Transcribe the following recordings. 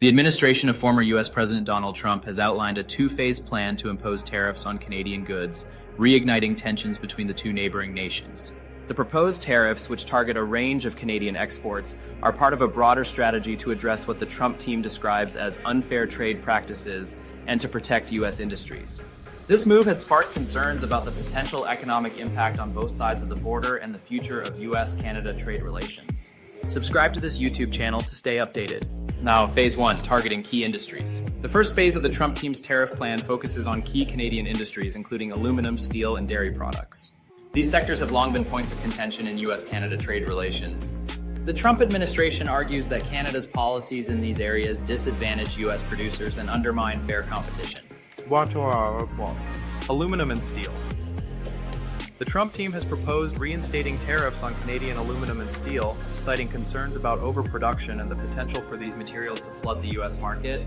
The administration of former U.S. President Donald Trump has outlined a two-phase plan to impose tariffs on Canadian goods, reigniting tensions between the two neighboring nations. The proposed tariffs, which target a range of Canadian exports, are part of a broader strategy to address what the Trump team describes as unfair trade practices and to protect U.S. industries. This move has sparked concerns about the potential economic impact on both sides of the border and the future of U.S.-Canada trade relations. Subscribe to this YouTube channel to stay updated. Now, Phase 1, targeting key industries. The first phase of the Trump team's tariff plan focuses on key Canadian industries, including aluminum, steel, and dairy products. These sectors have long been points of contention in U.S.-Canada trade relations. The Trump administration argues that Canada's policies in these areas disadvantage U.S. producers and undermine fair competition. Aluminum and steel. The Trump team has proposed reinstating tariffs on Canadian aluminum and steel, citing concerns about overproduction and the potential for these materials to flood the U.S. market.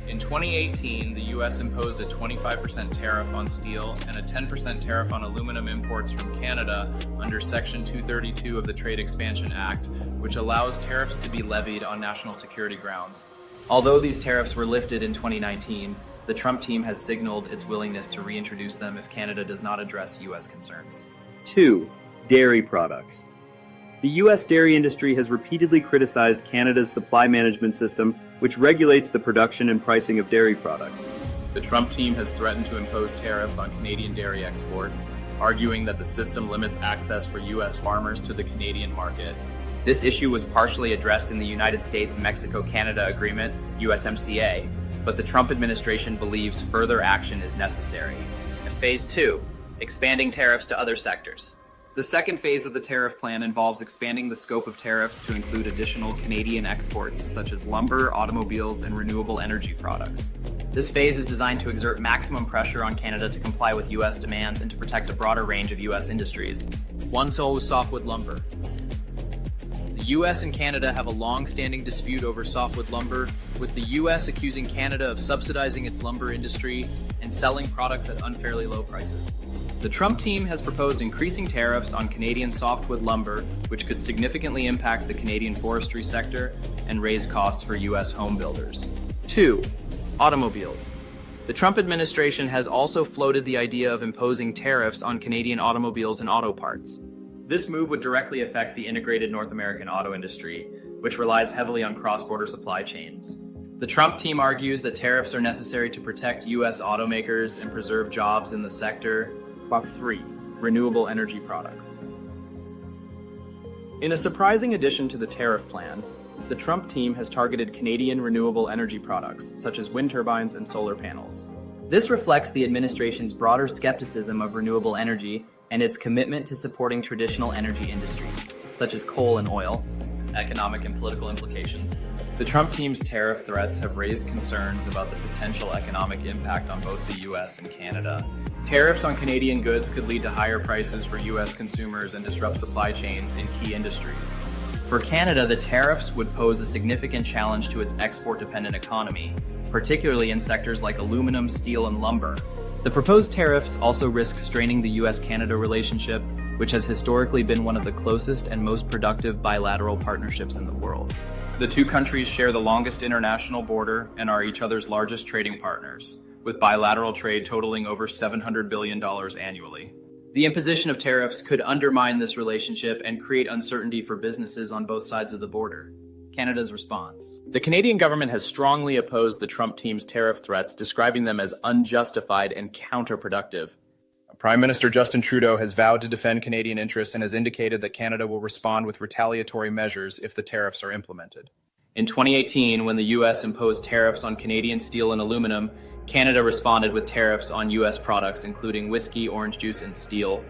In 2018, the U.S. imposed a 25% tariff on steel and a 10% tariff on aluminum imports from Canada under Section 232 of the Trade Expansion Act, which allows tariffs to be levied on national security grounds. Although these tariffs were lifted in 2019, the Trump team has signaled its willingness to reintroduce them if Canada does not address U.S. concerns. 2. Dairy products. The U.S. dairy industry has repeatedly criticized Canada's supply management system, which regulates the production and pricing of dairy products. The Trump team has threatened to impose tariffs on Canadian dairy exports, arguing that the system limits access for U.S. farmers to the Canadian market. This issue was partially addressed in the United States-Mexico-Canada Agreement, USMCA, but the Trump administration believes further action is necessary. Phase 2, expanding tariffs to other sectors. The second phase of the tariff plan involves expanding the scope of tariffs to include additional Canadian exports such as lumber, automobiles, and renewable energy products. This phase is designed to exert maximum pressure on Canada to comply with U.S. demands and to protect a broader range of U.S. industries. 1. Softwood lumber. The U.S. and Canada have a long-standing dispute over softwood lumber, with the U.S. accusing Canada of subsidizing its lumber industry and selling products at unfairly low prices. The Trump team has proposed increasing tariffs on Canadian softwood lumber, which could significantly impact the Canadian forestry sector and raise costs for U.S. home builders. 2. Automobiles. The Trump administration has also floated the idea of imposing tariffs on Canadian automobiles and auto parts. This move would directly affect the integrated North American auto industry, which relies heavily on cross-border supply chains. The Trump team argues that tariffs are necessary to protect U.S. automakers and preserve jobs in the sector. 3. Renewable energy products. In a surprising addition to the tariff plan, the Trump team has targeted Canadian renewable energy products, such as wind turbines and solar panels. This reflects the administration's broader skepticism of renewable energy and its commitment to supporting traditional energy industries, such as coal and oil. Economic and political implications. The Trump team's tariff threats have raised concerns about the potential economic impact on both the U.S. and Canada. Tariffs on Canadian goods could lead to higher prices for U.S. consumers and disrupt supply chains in key industries. For Canada, the tariffs would pose a significant challenge to its export-dependent economy, particularly in sectors like aluminum, steel, and lumber. The proposed tariffs also risk straining the U.S.-Canada relationship, which has historically been one of the closest and most productive bilateral partnerships in the world. The two countries share the longest international border and are each other's largest trading partners, with bilateral trade totaling over $700 billion annually. The imposition of tariffs could undermine this relationship and create uncertainty for businesses on both sides of the border. Canada's response. The Canadian government has strongly opposed the Trump team's tariff threats, describing them as unjustified and counterproductive. Prime Minister Justin Trudeau has vowed to defend Canadian interests and has indicated that Canada will respond with retaliatory measures if the tariffs are implemented. In 2018, when the U.S. imposed tariffs on Canadian steel and aluminum, Canada responded with tariffs on U.S. products, including whiskey, orange juice, and steel.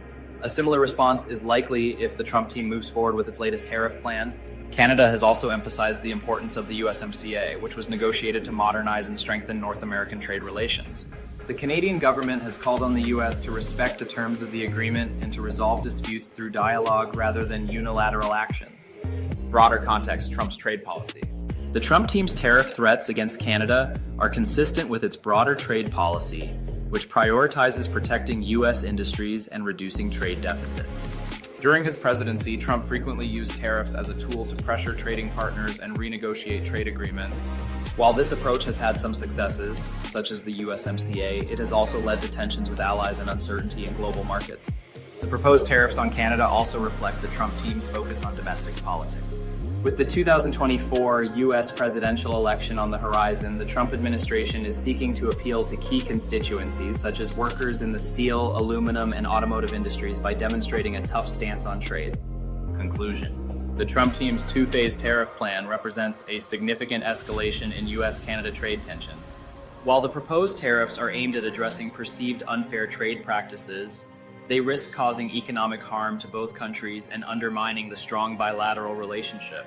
A similar response is likely if the Trump team moves forward with its latest tariff plan. Canada has also emphasized the importance of the USMCA, which was negotiated to modernize and strengthen North American trade relations. The Canadian government has called on the U.S. to respect the terms of the agreement and to resolve disputes through dialogue rather than unilateral actions. Broader context, Trump's trade policy. The Trump team's tariff threats against Canada are consistent with its broader trade policy, which prioritizes protecting U.S. industries and reducing trade deficits. During his presidency, Trump frequently used tariffs as a tool to pressure trading partners and renegotiate trade agreements. While this approach has had some successes, such as the USMCA, it has also led to tensions with allies and uncertainty in global markets. The proposed tariffs on Canada also reflect the Trump team's focus on domestic politics. With the 2024 U.S. presidential election on the horizon, the Trump administration is seeking to appeal to key constituencies such as workers in the steel, aluminum, and automotive industries by demonstrating a tough stance on trade. Conclusion. The Trump team's two-phase tariff plan represents a significant escalation in U.S.-Canada trade tensions. While the proposed tariffs are aimed at addressing perceived unfair trade practices, they risk causing economic harm to both countries and undermining the strong bilateral relationship.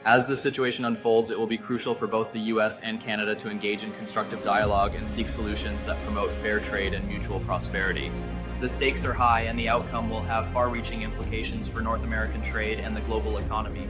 As the situation unfolds, it will be crucial for both the U.S. and Canada to engage in constructive dialogue and seek solutions that promote fair trade and mutual prosperity. The stakes are high, and the outcome will have far-reaching implications for North American trade and the global economy.